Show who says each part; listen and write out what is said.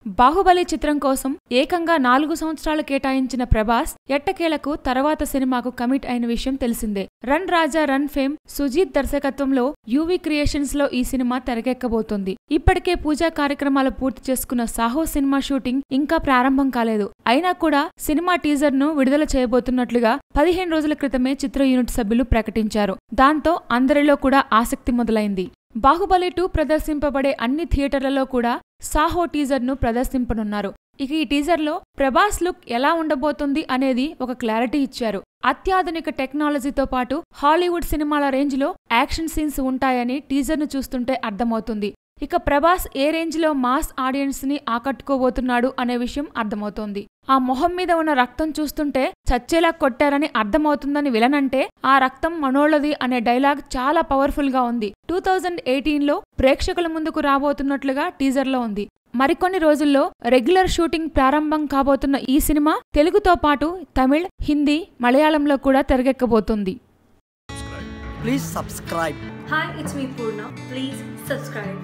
Speaker 1: బాహుబలి చిత్రం కోసం ఏకంగా 4 సంవత్సరాలు కేటాయించిన ప్రభాస్ ఎట్టకేలకు తర్వాత సినిమాకు కమిట్ అయిన విషయం తెలిసిందే. రన్ రాజా రన్ ఫేమ్ సుజీత్ దర్శకత్వంలో యూవీ క్రియేషన్స్ లో ఈ సినిమా తెరకెక్కబోతోంది. ఇప్పటికే పూజా కార్యక్రమాలు పూర్తి చేసుకున్న సాహో సినిమా షూటింగ్ ఇంకా ప్రారంభం కాలేదు. అయినా కూడా సినిమా టీజర్ ను విడుదల చేయబోతున్నట్లుగా 15 రోజుల క్రితమే చిత్ర యూనిట్ సభ్యులు ప్రకటించారు. దాంతో అందరిలో కూడా ఆసక్తి మొదలైంది. బాహుబలి 2 ప్రదర్శింపబడే అన్ని థియేటర్లలో కూడా సాహో టీజర్ ను ప్రదర్శింపనున్నారు. ఇక ఈ టీజర్ లో ప్రభాస్ లుక్ ఎలా ఉండబోతుంది అనేది ఒక క్లారిటీ ఇచ్చారు. అత్యాధునిక టెక్నాలజీతో పాటు హాలీవుడ్ సినిమాల రేంజ్ లో యాక్షన్ సీన్స్ ఉంటాయని టీజర్ ను చూస్తుంటే అర్థమవుతుంది. ఇక ప్రభాస్ ఏ రేంజ్ లో మాస్ ఆడియన్స్ ని ఆకట్టుకోబోతున్నాడు అనే విషయం అర్థమవుతోంది. ఆ మొహం మీద ఉన్న రక్తం చూస్తుంటే చచ్చేలా కొట్టారని అర్థమవుతుందని విలనంటే ఆ రక్తం మనోళ్ళది అనే డైలాగ్ చాలా పవర్ఫుల్ గా ఉంది. 2018లో ప్రేక్షకుల ముందుకు రాబోతున్నట్లుగా టీజర్ లో ఉంది. మరికొన్ని రోజుల్లో రెగ్యులర్ షూటింగ్ ప్రారంభం కాబోతున్న ఈ సినిమా తెలుగుతో పాటు తమిళ్, హిందీ, మలయాళంలో కూడా తెరకెక్కబోతుంది.
Speaker 2: Please subscribe.
Speaker 3: Hi, it's me Purna. Please subscribe.